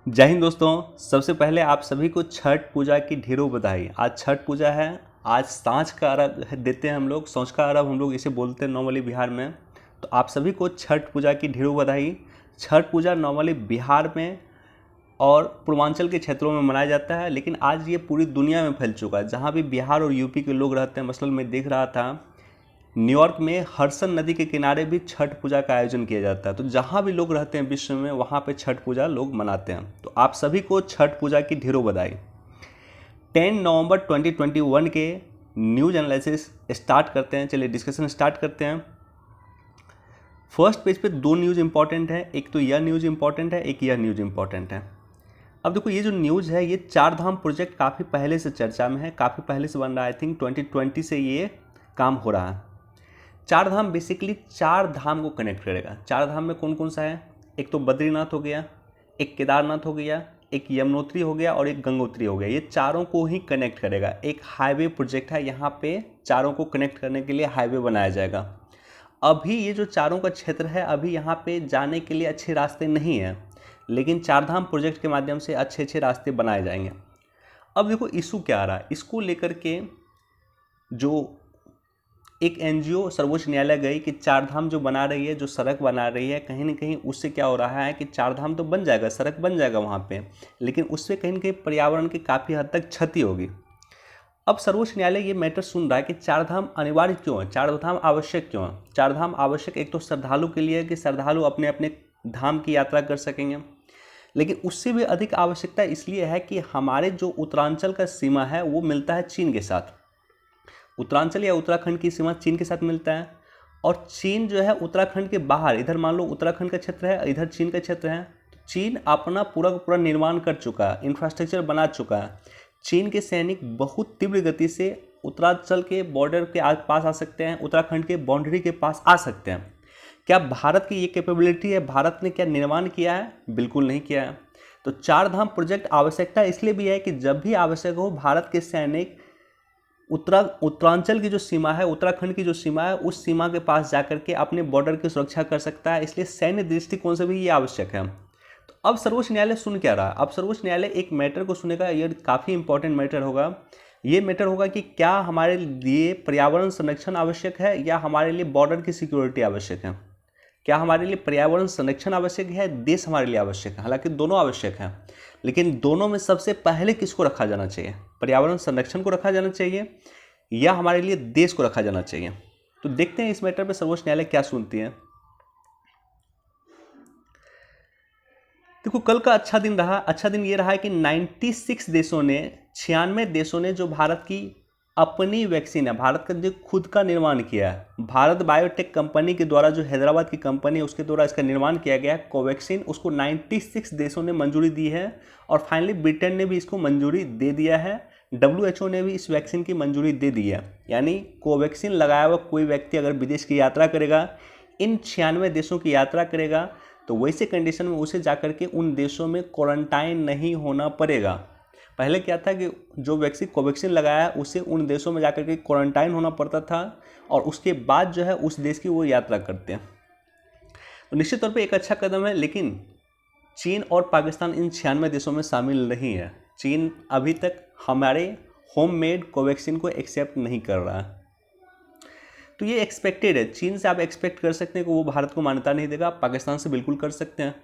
जय हिंद दोस्तों। सबसे पहले आप सभी को छठ पूजा की ढेरों बधाई। आज छठ पूजा है। आज सांझ का अर्घ देते हैं हम लोग, सांझ का अर्घ हम लोग इसे बोलते हैं नॉर्मली बिहार में। तो आप सभी को छठ पूजा की ढेरों बधाई। छठ पूजा नॉर्मली बिहार में और पूर्वांचल के क्षेत्रों में मनाया जाता है, लेकिन आज ये पूरी दुनिया में फैल चुका है। जहाँ भी बिहार और यूपी के लोग रहते हैं, मसलन मैं देख रहा था न्यूयॉर्क में हडसन नदी के किनारे भी छठ पूजा का आयोजन किया जाता है। तो जहाँ भी लोग रहते हैं विश्व में, वहाँ पे छठ पूजा लोग मनाते हैं। तो आप सभी को छठ पूजा की ढेरों बधाई। 10 नवंबर 2021 के न्यूज एनालिसिस स्टार्ट करते हैं। चलिए डिस्कशन स्टार्ट करते हैं। फर्स्ट पेज पे दो न्यूज़ इंपॉर्टेंट है, एक तो यह न्यूज़ इंपॉर्टेंट है, एक यह न्यूज़ इंपॉर्टेंट है। अब देखो, ये जो न्यूज़ है ये चार धाम प्रोजेक्ट काफ़ी पहले से चर्चा में है, काफ़ी पहले से बन रहा है। आई थिंक 2020 से ये काम हो रहा है। चार धाम बेसिकली चार धाम को कनेक्ट करेगा। चार धाम में कौन कौन सा है? एक तो बद्रीनाथ हो गया, एक केदारनाथ हो गया, एक यमुनोत्री हो गया और एक गंगोत्री हो गया। ये चारों को ही कनेक्ट करेगा। एक हाईवे प्रोजेक्ट है, यहाँ पे चारों को कनेक्ट करने के लिए हाईवे बनाया जाएगा। अभी ये जो चारों का क्षेत्र है, अभी यहाँ पे जाने के लिए अच्छे रास्ते नहीं हैं, लेकिन चारधाम प्रोजेक्ट के माध्यम से अच्छे अच्छे रास्ते बनाए जाएंगे। अब देखो इशू क्या आ रहा है। इसको लेकर के जो एक एनजीओ सर्वोच्च न्यायालय गई कि चारधाम जो बना रही है, जो सड़क बना रही है, कहीं ना कहीं उससे क्या हो रहा है कि चारधाम तो बन जाएगा, सड़क बन जाएगा वहाँ पे, लेकिन उससे कहीं ना कहीं पर्यावरण की काफ़ी हद तक क्षति होगी। अब सर्वोच्च न्यायालय ये मैटर सुन रहा है कि चारधाम अनिवार्य क्यों है, चारधाम आवश्यक क्यों है। चारधाम आवश्यक एक तो श्रद्धालु के लिए कि श्रद्धालु अपने अपने धाम की यात्रा कर सकेंगे, लेकिन उससे भी अधिक आवश्यकता इसलिए है कि हमारे जो उत्तरांचल का सीमा है वो मिलता है चीन के साथ। उत्तरांचल या उत्तराखंड की सीमा चीन के साथ मिलता है, और चीन जो है उत्तराखंड के बाहर, इधर मान लो उत्तराखंड का क्षेत्र है, इधर चीन का क्षेत्र है। तो चीन अपना पूरा का पूरा निर्माण कर चुका है, इंफ्रास्ट्रक्चर बना चुका है। चीन के सैनिक बहुत तीव्र गति से उत्तरांचल के बॉर्डर के पास आ सकते हैं, उत्तराखंड के बाउंड्री के पास आ सकते हैं। क्या भारत की ये कैपेबिलिटी है? भारत ने क्या निर्माण किया है? बिल्कुल नहीं किया है। तो चारधाम प्रोजेक्ट आवश्यकता इसलिए भी है कि जब भी आवश्यक हो, भारत के सैनिक उत्तरांचल की जो सीमा है, उत्तराखंड की जो सीमा है, उस सीमा के पास जाकर के अपने बॉर्डर की सुरक्षा कर सकता है। इसलिए सैन्य दृष्टिकोण से भी ये आवश्यक है। तो अब सर्वोच्च न्यायालय सुन क्या रहा है? अब सर्वोच्च न्यायालय एक मैटर को सुनेगा। ये काफ़ी इंपॉर्टेंट मैटर होगा। ये मैटर होगा कि क्या हमारे लिए पर्यावरण संरक्षण आवश्यक है या हमारे लिए बॉर्डर की सिक्योरिटी आवश्यक है। क्या हमारे लिए पर्यावरण संरक्षण आवश्यक है, देश हमारे लिए आवश्यक है? हालांकि दोनों आवश्यक है, लेकिन दोनों में सबसे पहले किसको रखा जाना चाहिए? पर्यावरण संरक्षण को रखा जाना चाहिए या हमारे लिए देश को रखा जाना चाहिए? तो देखते हैं इस मैटर पे सर्वोच्च न्यायालय क्या सुनती है। देखो, कल का अच्छा दिन रहा। अच्छा दिन ये रहा है कि 96 देशों ने, 96 देशों ने जो भारत की अपनी वैक्सीन है, भारत का जो खुद का निर्माण किया है, भारत बायोटेक कंपनी के द्वारा, जो हैदराबाद की कंपनी है उसके द्वारा इसका निर्माण किया गया है कोवैक्सीन, उसको 96 देशों ने मंजूरी दी है। और फाइनली ब्रिटेन ने भी इसको मंजूरी दे दिया है। WHO ने भी इस वैक्सीन की मंजूरी दे दी है। यानी कोवैक्सीन लगाया हुआ कोई व्यक्ति अगर विदेश की यात्रा करेगा, इन 96 देशों की यात्रा करेगा, तो वैसे कंडीशन में उसे जाकर के उन देशों में क्वारंटाइन नहीं होना पड़ेगा। पहले क्या था कि जो व्यक्ति कोवैक्सीन लगाया उसे उन देशों में जाकर के क्वारंटाइन होना पड़ता था, और उसके बाद जो है उस देश की वो यात्रा करते हैं। तो निश्चित तौर पे एक अच्छा कदम है, लेकिन चीन और पाकिस्तान इन 96 देशों में शामिल नहीं है। चीन अभी तक हमारे होममेड कोवैक्सीन को एक्सेप्ट नहीं कर रहा है। तो ये एक्सपेक्टेड है। चीन से आप एक्सपेक्ट कर सकते हैं कि वो भारत को मान्यता नहीं देगा, पाकिस्तान से बिल्कुल कर सकते हैं।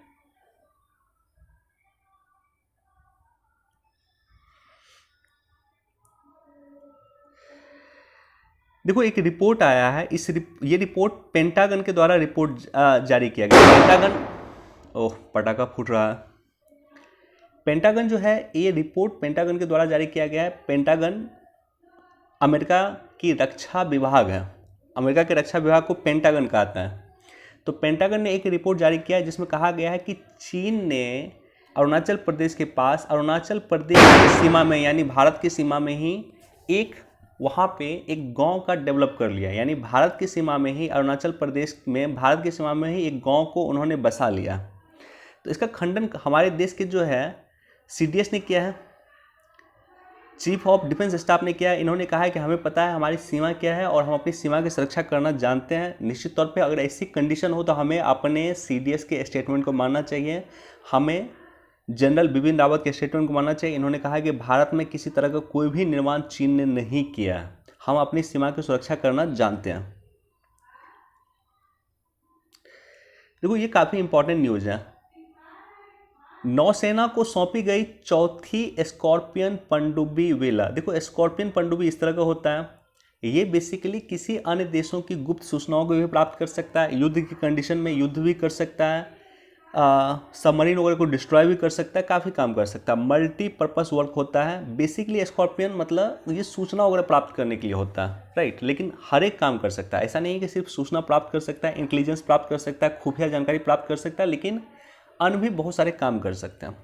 देखो, एक रिपोर्ट आया है। ये रिपोर्ट पेंटागन के द्वारा रिपोर्ट जारी किया गया। पेंटागन, ओह पटाखा फूट रहा है। पेंटागन जो है, ये रिपोर्ट पेंटागन के द्वारा जारी किया गया है। पेंटागन अमेरिका की रक्षा विभाग है। अमेरिका के रक्षा विभाग को पेंटागन कहता है। तो पेंटागन ने एक रिपोर्ट जारी किया है जिसमें कहा गया है कि चीन ने अरुणाचल प्रदेश के पास, अरुणाचल प्रदेश की सीमा में, यानी भारत की सीमा में ही एक, वहाँ पे एक गांव का डेवलप कर लिया। यानी भारत की सीमा में ही, अरुणाचल प्रदेश में भारत की सीमा में ही एक गांव को उन्होंने बसा लिया। तो इसका खंडन हमारे देश के जो है CDS ने किया है, चीफ ऑफ डिफेंस स्टाफ ने किया है। इन्होंने कहा है कि हमें पता है हमारी सीमा क्या है और हम अपनी सीमा की सुरक्षा करना जानते हैं। निश्चित तौर पे अगर ऐसी कंडीशन हो तो हमें अपने CDS के स्टेटमेंट को मानना चाहिए। हमें जनरल बिपिन रावत के स्टेटमेंट को मानना चाहिए। इन्होंने कहा कि भारत में किसी तरह का कोई भी निर्माण चीन ने नहीं किया है, हम अपनी सीमा की सुरक्षा करना जानते हैं। देखो ये काफ़ी इंपॉर्टेंट न्यूज़ है। नौसेना को सौंपी गई चौथी स्कॉर्पियन पनडुब्बी वेला। देखो स्कॉर्पियन पनडुब्बी इस तरह का होता है, ये बेसिकली किसी अन्य देशों की गुप्त सूचनाओं को भी प्राप्त कर सकता है, युद्ध की कंडीशन में युद्ध भी कर सकता है, सबमरीन वगैरह को डिस्ट्रॉय भी कर सकता है, काफ़ी काम कर सकता है, मल्टीपर्पज़ वर्क होता है। बेसिकली स्कॉर्पियन मतलब ये सूचना वगैरह प्राप्त करने के लिए होता है, राइट। लेकिन हर एक काम कर सकता है, ऐसा नहीं है कि सिर्फ सूचना प्राप्त कर सकता है, इंटेलिजेंस प्राप्त कर सकता है, खुफिया जानकारी प्राप्त कर सकता है, लेकिन अन्य भी बहुत सारे काम कर सकते हैं।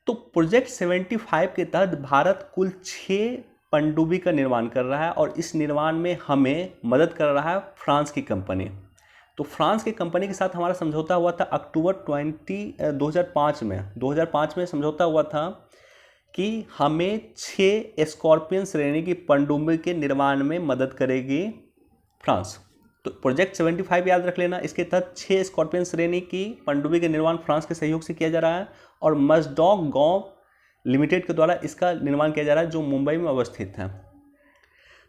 तो प्रोजेक्ट 75 के तहत भारत कुल 6 पनडुब्बी का निर्माण कर रहा है और इस निर्माण में हमें मदद कर रहा है फ्रांस की कंपनी। तो फ्रांस की कंपनी के साथ हमारा समझौता हुआ था अक्टूबर 2005 में समझौता हुआ था कि हमें 6 स्कॉर्पियन श्रेणी की पनडुब्बी के निर्माण में मदद करेगी फ्रांस। तो प्रोजेक्ट 75 याद रख लेना, इसके तहत 6 स्कॉर्पियन श्रेणी की पनडुब्बी का निर्माण फ्रांस के सहयोग से किया जा रहा है और मजडॉक गांव लिमिटेड के द्वारा इसका निर्माण किया जा रहा है, जो मुंबई में अवस्थित है।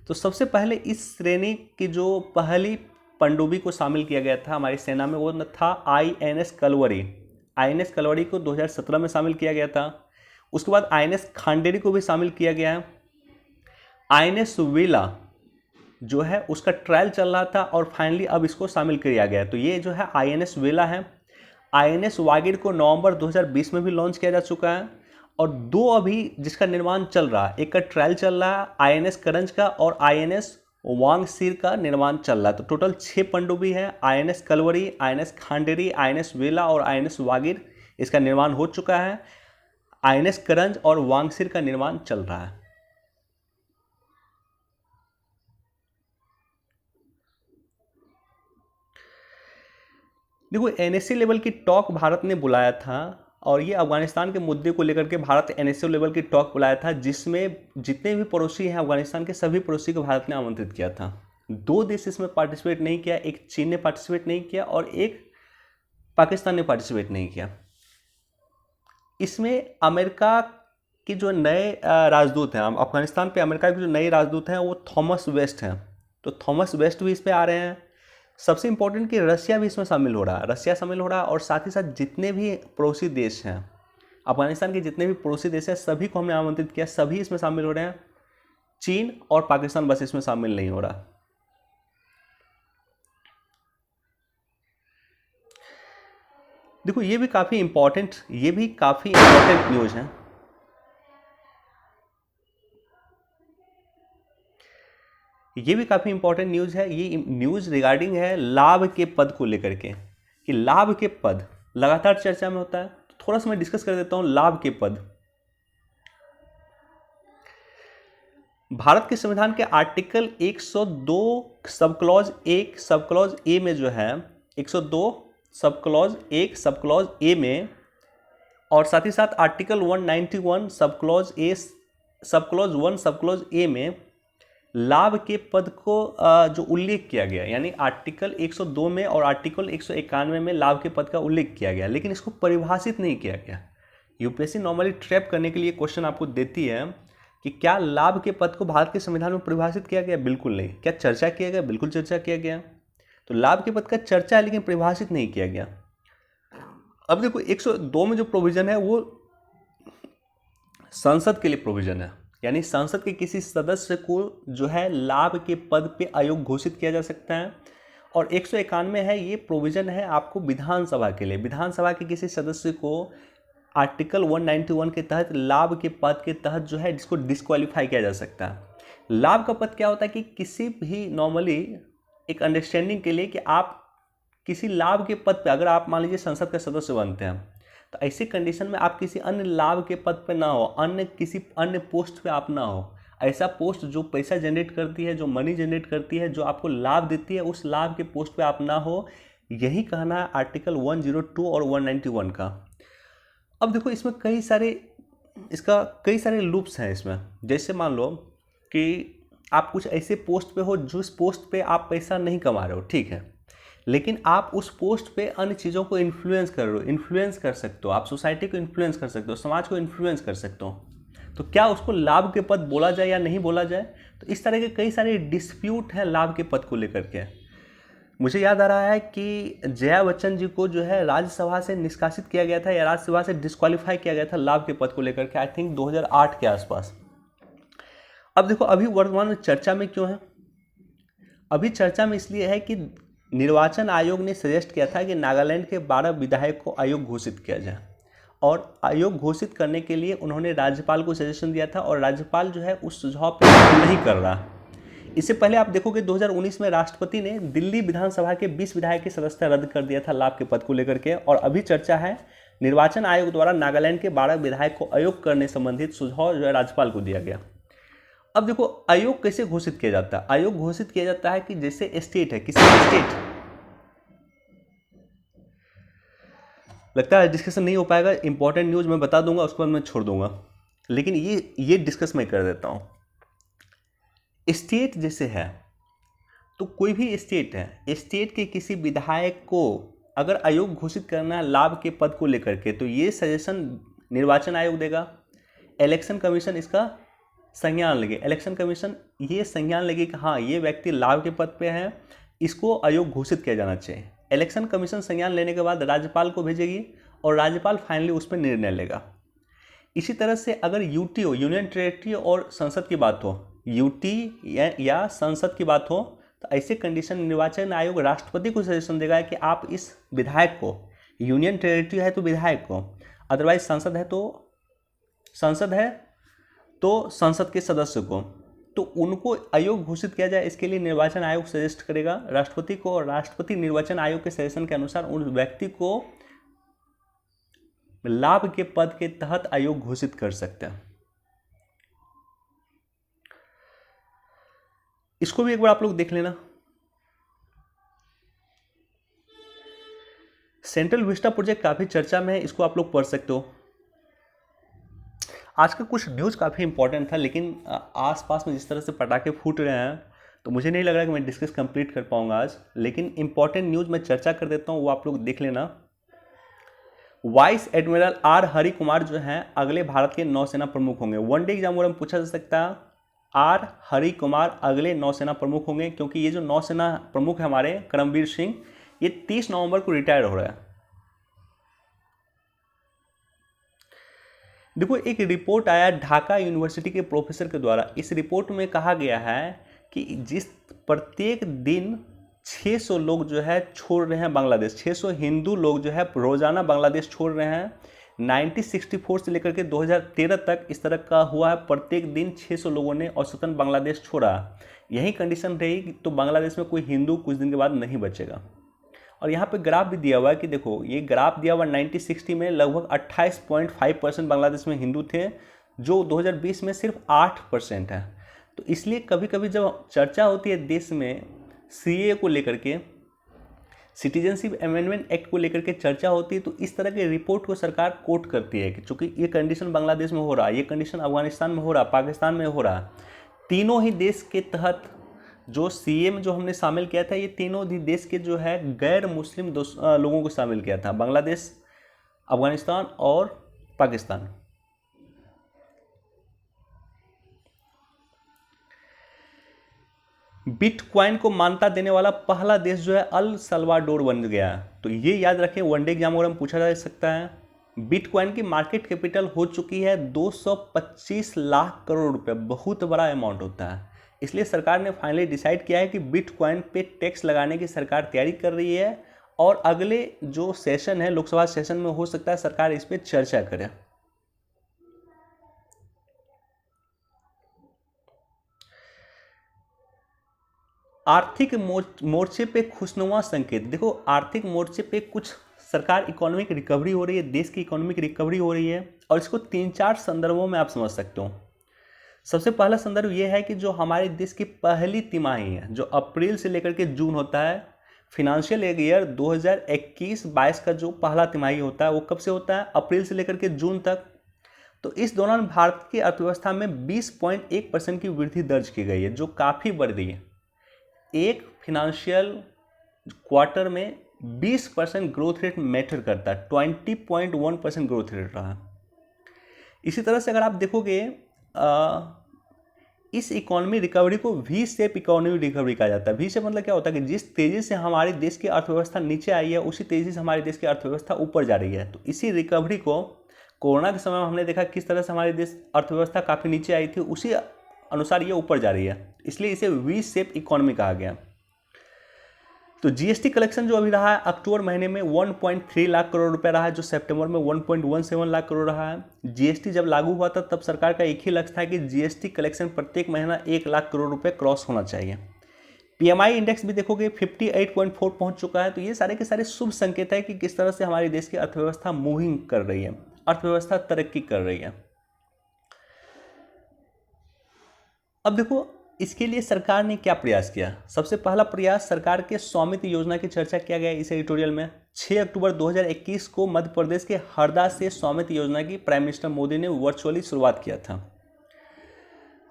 तो सबसे पहले इस श्रेणी की जो पहली पनडुब्बी को शामिल किया गया था हमारी सेना में, वो था INS कलवरी। INS कलवरी को 2017 में शामिल किया गया था। उसके बाद INS खांडेरी को भी शामिल किया गया है। INS वेला जो है उसका ट्रायल चल रहा था और फाइनली अब इसको शामिल किया गया। तो ये जो है INS वेला है। INS वागिर को नवंबर 2020 में भी लॉन्च किया जा चुका है और 2 अभी जिसका निर्माण चल रहा है, एक का ट्रायल चल रहा है INS करंज का और INS वांगसीर का निर्माण चल रहा है। तो टोटल 6 पनडुब्बी है, INS Kalvari, INS Khanderi, INS वेला और INS वागिर, इसका निर्माण हो चुका है। INS करंज और वांगसीर का निर्माण चल रहा है। देखो NSC लेवल की टॉक भारत ने बुलाया था और ये अफगानिस्तान के मुद्दे को लेकर के भारत NSC लेवल की टॉक बुलाया था, जिसमें जितने भी पड़ोसी हैं अफगानिस्तान के सभी पड़ोसी को भारत ने आमंत्रित किया था। 2 देश इसमें पार्टिसिपेट नहीं किया, एक चीन ने पार्टिसिपेट नहीं किया और एक पाकिस्तान ने पार्टिसिपेट नहीं किया। इसमें अमेरिका के जो नए राजदूत हैं, अफगानिस्तान पे अमेरिका के जो नए राजदूत हैं वो थॉमस वेस्ट हैं। तो थॉमस वेस्ट भी इस पर आ रहे हैं। सबसे इंपॉर्टेंट कि रशिया भी इसमें शामिल हो रहा है, रशिया शामिल हो रहा है और साथ ही साथ जितने भी पड़ोसी देश हैं अफगानिस्तान के, जितने भी पड़ोसी देश हैं सभी को हमने आमंत्रित किया, सभी इसमें शामिल हो रहे हैं। चीन और पाकिस्तान बस इसमें शामिल नहीं हो रहा। देखो ये भी काफ़ी इंपॉर्टेंट न्यूज़ है। ये भी काफ़ी इंपॉर्टेंट न्यूज़ है। ये न्यूज़ रिगार्डिंग है लाभ के पद को लेकर के, कि लाभ के पद लगातार चर्चा में होता है। तो थोड़ा सा मैं डिस्कस कर देता हूँ लाभ के पद। भारत के संविधान के article 102 sub clause 1 sub clause A में जो है 102 sub clause 1 sub clause A में और साथ ही साथ article 191 sub clause A sub clause 1 sub clause A में लाभ के पद को जो उल्लेख किया गया, यानी आर्टिकल 102 में और आर्टिकल 191 में लाभ के पद का उल्लेख किया गया, लेकिन इसको परिभाषित नहीं किया गया। यूपीएससी नॉर्मली ट्रैप करने के लिए क्वेश्चन आपको देती है कि क्या लाभ के पद को भारत के संविधान में परिभाषित किया गया? बिल्कुल नहीं। क्या चर्चा किया गया? बिल्कुल चर्चा किया गया। तो लाभ के पद का चर्चा है लेकिन परिभाषित नहीं किया गया। अब देखो 102 में जो प्रोविजन है वो संसद के लिए प्रोविजन है, यानी संसद के किसी सदस्य को जो है लाभ के पद पे अयोग्य घोषित किया जा सकता है। और 191 है, ये प्रोविजन है आपको विधानसभा के लिए, विधानसभा के किसी सदस्य को आर्टिकल 191 के तहत लाभ के पद के तहत जो है जिसको डिस्क्वालीफाई किया जा सकता है। लाभ का पद क्या होता है कि किसी भी नॉर्मली एक अंडरस्टैंडिंग के लिए कि आप किसी लाभ के पद पे अगर आप मान लीजिए संसद के सदस्य बनते हैं तो ऐसी कंडीशन में आप किसी अन्य लाभ के पद पे ना हो, किसी अन्य पोस्ट पे आप ना हो। ऐसा पोस्ट जो पैसा जनरेट करती है, जो मनी जनरेट करती है, जो आपको लाभ देती है, उस लाभ के पोस्ट पे आप ना हो, यही कहना है आर्टिकल 102 और 191 का। अब देखो इसमें कई सारे लूप्स हैं इसमें। जैसे मान लो कि आप कुछ ऐसे पोस्ट पे हो जिस पोस्ट पे आप पैसा नहीं कमा रहे हो, ठीक है, लेकिन आप उस पोस्ट पे अन्य चीज़ों को इन्फ्लुएंस कर रहे हो, इन्फ्लुएंस कर सकते हो, आप सोसाइटी को इन्फ्लुएंस कर सकते हो, समाज को इन्फ्लुएंस कर सकते हो। तो क्या उसको लाभ के पद बोला जाए या नहीं बोला जाए? तो इस तरह के कई सारे डिस्प्यूट हैं लाभ के पद को लेकर के। मुझे याद आ रहा है कि जया बच्चन जी को जो है राज्यसभा से निष्कासित किया गया था या राज्यसभा से डिस्क्वालीफाई किया गया था लाभ के पद को लेकर के, आई थिंक 2008 के आसपास। अब देखो अभी वर्तमान में चर्चा में क्यों है? अभी चर्चा में इसलिए है कि निर्वाचन आयोग ने सजेस्ट किया था कि नागालैंड के 12 विधायक को आयोग घोषित किया जाए, और आयोग घोषित करने के लिए उन्होंने राज्यपाल को सजेशन दिया था, और राज्यपाल जो है उस सुझाव पर नहीं कर रहा। इससे पहले आप देखोगे 2019 में राष्ट्रपति ने दिल्ली विधानसभा के 20 विधायक की सदस्यता रद्द कर दिया था लाभ के पद को लेकर के, और अभी चर्चा है निर्वाचन आयोग द्वारा नागालैंड के 12 विधायक को आयोग करने संबंधित सुझाव जो है राज्यपाल को दिया गया। अब देखो आयोग कैसे घोषित किया जाता है? आयोग घोषित किया जाता है कि जैसे स्टेट है, किसी स्टेट, लगता है डिस्कशन नहीं हो पाएगा, इंपॉर्टेंट न्यूज मैं बता दूंगा उसके बाद मैं छोड़ दूंगा, लेकिन ये डिस्कस मैं कर देता हूँ। स्टेट जैसे है, तो कोई भी स्टेट है, स्टेट के किसी विधायक को अगर आयोग घोषित करना है लाभ के पद को लेकर के, तो ये सजेशन निर्वाचन आयोग देगा, इलेक्शन कमीशन इसका संज्ञान लेगी, इलेक्शन कमीशन ये संज्ञान लेगी कि हाँ ये व्यक्ति लाभ के पद पे है, इसको आयोग घोषित किया जाना चाहिए। इलेक्शन कमीशन संज्ञान लेने के बाद राज्यपाल को भेजेगी और राज्यपाल फाइनली उस पर निर्णय लेगा। इसी तरह से अगर यूटी हो, यूनियन टेरिटरी और संसद की बात हो, यूटी या संसद की बात हो, तो ऐसे कंडीशन निर्वाचन आयोग राष्ट्रपति को सजेशन देगा कि आप इस विधायक को, यूनियन टेरिटरी है तो विधायक को, अदरवाइज संसद है तो संसद के सदस्य को, तो उनको आयोग घोषित किया जाए। इसके लिए निर्वाचन आयोग सजेस्ट करेगा राष्ट्रपति को, और राष्ट्रपति निर्वाचन आयोग के सजेशन के अनुसार उन व्यक्ति को लाभ के पद के तहत आयोग घोषित कर सकते हैं। इसको भी एक बार आप लोग देख लेना। सेंट्रल विस्टा प्रोजेक्ट काफी चर्चा में है, इसको आप लोग पढ़ सकते हो। आज का कुछ न्यूज़ काफ़ी इंपॉर्टेंट था, लेकिन आसपास में जिस तरह से पटाखे फूट रहे हैं तो मुझे नहीं लग रहा कि मैं डिस्कस कंप्लीट कर पाऊंगा आज, लेकिन इंपॉर्टेंट न्यूज़ मैं चर्चा कर देता हूं, वो आप लोग देख लेना। Vice admiral R Hari Kumar जो हैं अगले भारत के नौसेना प्रमुख होंगे। वनडे एग्जाम में पूछा जा सकता है आर हरि कुमार अगले नौसेना प्रमुख होंगे, क्योंकि ये जो नौसेना प्रमुख है हमारे करमबीर सिंह, ये 30 नवंबर को रिटायर हो रहा है। देखो एक रिपोर्ट आया ढाका यूनिवर्सिटी के प्रोफेसर के द्वारा। इस रिपोर्ट में कहा गया है कि जिस प्रत्येक दिन 600 लोग जो है छोड़ रहे हैं बांग्लादेश, 600 हिंदू लोग जो है रोजाना बांग्लादेश छोड़ रहे हैं। 1964 से लेकर के 2013 तक इस तरह का हुआ है, प्रत्येक दिन 600 लोगों ने औसतन बांग्लादेश छोड़ा। यही कंडीशन रही तो बांग्लादेश में कोई हिंदू कुछ दिन के बाद नहीं बचेगा। और यहाँ पे ग्राफ भी दिया हुआ है कि देखो ये ग्राफ दिया हुआ 1960 में लगभग 28.5% बांग्लादेश में हिंदू थे, जो 2020 में सिर्फ 8% है। तो इसलिए कभी कभी जब चर्चा होती है देश में सीए को लेकर के, सिटीजनशिप अमेंडमेंट एक्ट को लेकर के चर्चा होती है, तो इस तरह के रिपोर्ट को सरकार कोट करती है कि चूंकि ये कंडीशन बांग्लादेश में हो रहा है, ये कंडीशन अफगानिस्तान में हो रहा है, पाकिस्तान में हो रहा है, तीनों ही देश के तहत जो सीए में जो हमने शामिल किया था, ये तीनों ही देश के जो है गैर मुस्लिम लोगों को शामिल किया था, बांग्लादेश, अफगानिस्तान और पाकिस्तान। बिटकॉइन को मान्यता देने वाला पहला देश जो है अल सल्वाडोर बन गया। तो ये याद रखें, वनडे एग्जाम में पूछा जा सकता है। बिटकॉइन की मार्केट कैपिटल हो चुकी है 225 लाख करोड़ रुपए, बहुत बड़ा अमाउंट होता है। इसलिए सरकार ने फाइनली डिसाइड किया है कि बिटकॉइन पे टैक्स लगाने की सरकार तैयारी कर रही है, और अगले जो सेशन है लोकसभा सेशन में हो सकता है सरकार इस पर चर्चा करे। आर्थिक मोर्चे पे खुशनुमा संकेत। देखो आर्थिक मोर्चे पे कुछ सरकार इकोनॉमिक रिकवरी हो रही है, देश की इकोनॉमिक रिकवरी हो रही है, और इसको 3-4 संदर्भों में आप समझ सकते हो। सबसे पहला संदर्भ यह है कि जो हमारे देश की पहली तिमाही है, जो अप्रैल से लेकर के जून होता है, फिनेंशियल ईयर 2021-22 का जो पहला तिमाही होता है वो कब से होता है? अप्रैल से लेकर के जून तक। तो इस दौरान भारत की अर्थव्यवस्था में 20.1% की वृद्धि दर्ज की गई है, जो काफ़ी बढ़ रही है। एक फिनेंशियल क्वार्टर में 20% ग्रोथ रेट मैटर करता है, 20.1% ग्रोथ रेट रहा। इसी तरह से अगर आप देखोगे इस इकोनॉमी रिकवरी को वी शेप इकोनॉमी रिकवरी कहा जाता है। वी शेप मतलब क्या होता है कि जिस तेज़ी से हमारे देश की अर्थव्यवस्था नीचे आई है उसी तेज़ी से हमारे देश की अर्थव्यवस्था ऊपर जा रही है। तो इसी रिकवरी को कोरोना के समय में हमने देखा किस तरह से हमारे देश अर्थव्यवस्था काफ़ी नीचे आई थी, उसी अनुसार ये ऊपर जा रही है, इसलिए इसे वी शेप इकोनॉमी कहा गया। तो जीएसटी कलेक्शन जो अभी रहा है अक्टूबर महीने में 1.3 लाख करोड़ रुपए रहा है, जो सितंबर में 1.17 लाख करोड़ रहा है। जीएसटी जब लागू हुआ था तब सरकार का एक ही लक्ष्य था कि जीएसटी कलेक्शन प्रत्येक महीना 1 लाख करोड़ रुपए क्रॉस होना चाहिए। पीएमआई इंडेक्स भी देखोगे 58.4 पहुंच चुका है। तो ये सारे के सारे शुभ संकेत है कि किस तरह से हमारे देश की अर्थव्यवस्था मूविंग कर रही है, अर्थव्यवस्था तरक्की कर रही है। अब देखो इसके लिए सरकार ने क्या प्रयास किया। सबसे पहला प्रयास सरकार के स्वामित्व योजना की चर्चा किया गया इस एडिटोरियल में। 6 अक्टूबर 2021 को मध्य प्रदेश के हरदा से स्वामित्व योजना की प्राइम मिनिस्टर मोदी ने वर्चुअली शुरुआत किया था।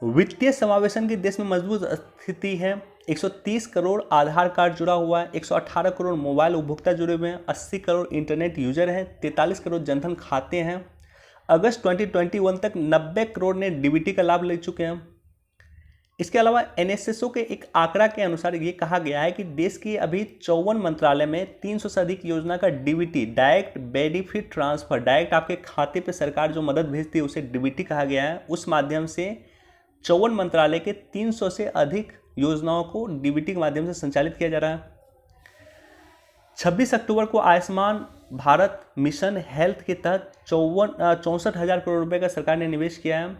वित्तीय समावेशन की देश में मजबूत स्थिति है। 130 करोड़ आधार कार्ड जुड़ा हुआ है, 118 करोड़ मोबाइल उपभोक्ता जुड़े हुए हैं, 80 करोड़ इंटरनेट यूजर हैं, 43 करोड़ जनधन खाते हैं। अगस्त 2021 तक 90 करोड़ ने डीबीटी का लाभ ले चुके हैं। इसके अलावा एनएसएसओ के एक आंकड़ा के अनुसार ये कहा गया है कि देश की अभी 54 मंत्रालय में 300 से अधिक योजना का DBT, direct benefit transfer, direct आपके खाते पे सरकार जो मदद भेजती है उसे डीबीटी कहा गया है। उस माध्यम से 54 मंत्रालय के 300 से अधिक योजनाओं को डीबीटी के माध्यम से संचालित किया जा रहा है। 26 अक्टूबर को आयुष्मान भारत मिशन हेल्थ के तहत 64,000 करोड़ रुपए का सरकार ने निवेश किया है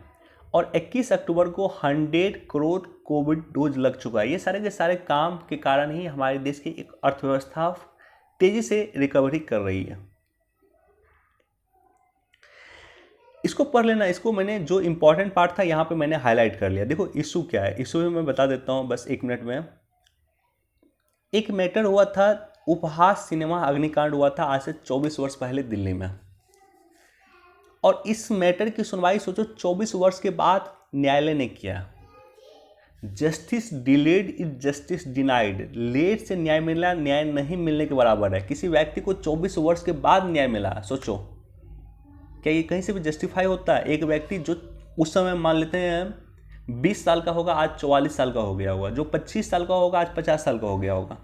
और 21 अक्टूबर को 100 करोड़ कोविड डोज लग चुका है। ये सारे के सारे काम के कारण ही हमारे देश की एक अर्थव्यवस्था तेजी से रिकवरी कर रही है। इसको पढ़ लेना, इसको मैंने जो इंपॉर्टेंट पार्ट था यहाँ पे मैंने हाईलाइट कर लिया। देखो इशू क्या है, इशू भी मैं बता देता हूँ बस 1 मिनट में। एक मैटर हुआ था, उपहास सिनेमा अग्निकांड हुआ था आज से 24 वर्ष पहले दिल्ली में, और इस मैटर की सुनवाई सोचो 24 वर्ष के बाद न्यायालय ने किया। Justice delayed is justice denied. Late से न्याय मिला न्याय नहीं मिलने के बराबर है। किसी व्यक्ति को 24 वर्ष के बाद न्याय मिला, सोचो क्या ये कहीं से भी जस्टिफाई होता है। एक व्यक्ति जो उस समय मान लेते हैं 20 साल का होगा आज 44 साल का हो गया होगा, जो 25 साल का होगा आज 50 साल का हो गया होगा।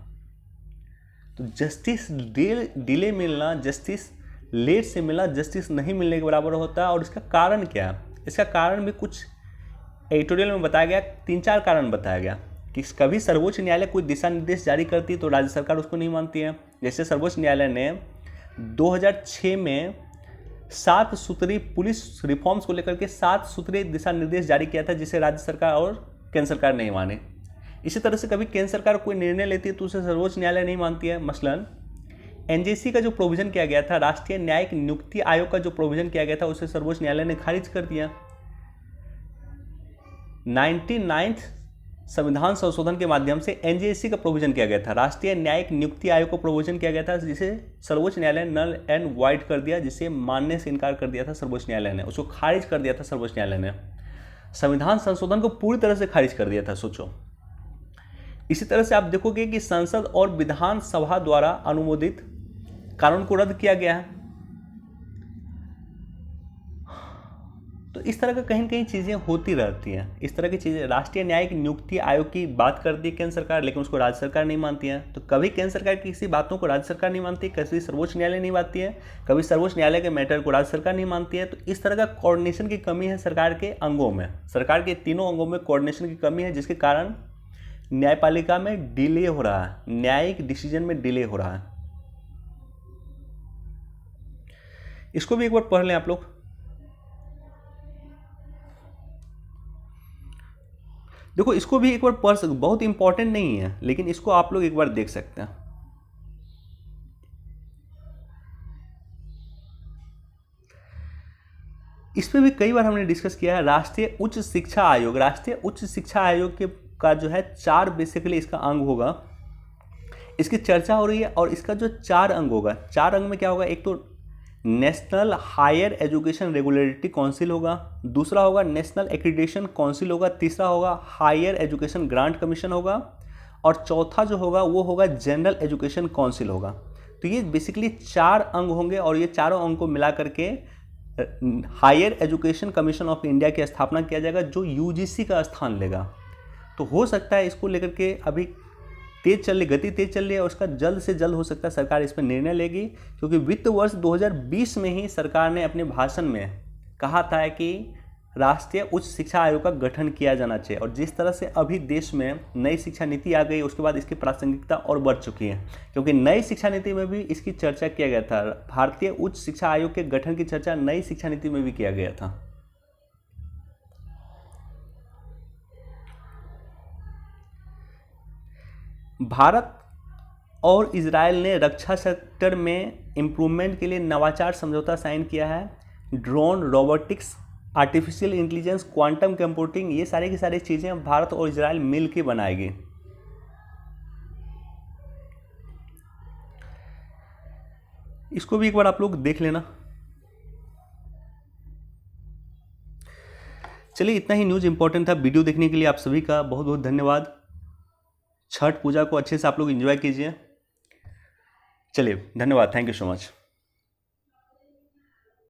तो जस्टिस डिले मिलना, जस्टिस लेट से मिला जस्टिस नहीं मिलने के बराबर होता है। और इसका कारण क्या है, इसका कारण भी कुछ एडिटोरियल में बताया गया। 3-4 कारण बताया गया कि कभी सर्वोच्च न्यायालय कोई दिशा निर्देश जारी करती है तो राज्य सरकार उसको नहीं मानती है। जैसे सर्वोच्च न्यायालय ने 2006 में 7 सूत्री पुलिस रिफॉर्म्स को लेकर के 7 सूत्री दिशा निर्देश जारी किया था, जिसे राज्य सरकार और केंद्र सरकार नहीं माने। इसी तरह से कभी केंद्र सरकार कोई निर्णय लेती है तो उसे सर्वोच्च न्यायालय नहीं मानती है। मसलन एनजेसी का जो प्रोविजन किया गया था, राष्ट्रीय न्यायिक नियुक्ति आयोग का जो प्रोविजन किया गया था, उसे सर्वोच्च न्यायालय ने खारिज कर दिया। 99th संविधान संशोधन के माध्यम से एनजेसी का प्रोविजन किया गया था, राष्ट्रीय न्यायिक नियुक्ति आयोग का प्रोविजन किया गया था, जिसे सर्वोच्च न्यायालय ने नल एंड वाइड कर दिया, जिसे मानने से इनकार कर दिया था सर्वोच्च न्यायालय ने, उसको खारिज कर दिया था सर्वोच्च न्यायालय ने। संविधान संशोधन को पूरी तरह से खारिज कर दिया था, सोचो। इसी तरह से आप देखोगे कि संसद और विधानसभा द्वारा अनुमोदित कानून को रद्द किया गया है। तो इस तरह का कहीं न कहीं चीज़ें होती रहती हैं, इस तरह की चीज़ें। राष्ट्रीय न्यायिक नियुक्ति आयोग की बात कर दी केंद्र सरकार, लेकिन उसको राज्य सरकार नहीं मानती है। तो कभी केंद्र सरकार की किसी बातों को राज्य सरकार नहीं मानती, कभी सर्वोच्च न्यायालय नहीं मानती है, कभी सर्वोच्च न्यायालय के मैटर को राज्य सरकार नहीं मानती है। तो इस तरह का कोऑर्डिनेशन की कमी है सरकार के अंगों में, सरकार के तीनों अंगों में कोऑर्डिनेशन की कमी है, जिसके कारण न्यायपालिका में डिले हो रहा है, न्यायिक डिसीजन में डिले हो रहा है। इसको भी एक बार पढ़ लें आप लोग। देखो इसको भी एक बार पढ़ सकते, बहुत इंपॉर्टेंट नहीं है, लेकिन इसको आप लोग एक बार देख सकते हैं। इस पे भी कई बार हमने डिस्कस किया है। राष्ट्रीय उच्च शिक्षा आयोग, राष्ट्रीय उच्च शिक्षा आयोग के का जो है 4 बेसिकली इसका अंग होगा, इसकी चर्चा हो रही है। और इसका जो 4 अंग होगा, 4 अंग में क्या होगा, एक तो national higher education regulatory council होगा, दूसरा होगा नेशनल एक्रीडिटेशन काउंसिल होगा, तीसरा होगा हायर एजुकेशन ग्रांट कमीशन होगा, और चौथा जो होगा वो होगा जनरल एजुकेशन काउंसिल होगा। तो ये बेसिकली 4 अंग होंगे और ये चारों अंग को मिला करके higher education commission of India की स्थापना किया जाएगा, जो यूजीसी का स्थान लेगा। तो हो सकता है इसको लेकर के अभी गति तेज चल रही है और उसका जल्द से जल्द हो सकता है सरकार इस पर निर्णय लेगी, क्योंकि वित्त वर्ष 2020 में ही सरकार ने अपने भाषण में कहा था कि राष्ट्रीय उच्च शिक्षा आयोग का गठन किया जाना चाहिए। और जिस तरह से अभी देश में नई शिक्षा नीति आ गई, उसके बाद इसकी प्रासंगिकता और बढ़ चुकी है, क्योंकि नई शिक्षा नीति में भी इसकी चर्चा किया गया था। भारतीय उच्च शिक्षा आयोग के गठन की चर्चा नई शिक्षा नीति में भी किया गया था। भारत और इजराइल ने रक्षा सेक्टर में इम्प्रूवमेंट के लिए नवाचार समझौता साइन किया है। Drone, robotics, artificial intelligence, quantum computing, ये सारी की सारी चीज़ें भारत और इजराइल मिल के बनाएगी। इसको भी एक बार आप लोग देख लेना। चलिए, इतना ही न्यूज़ इंपॉर्टेंट था। वीडियो देखने के लिए आप सभी का बहुत बहुत धन्यवाद। छठ पूजा को अच्छे से आप लोग एंजॉय कीजिए। चलिए, धन्यवाद, थैंक यू सो मच।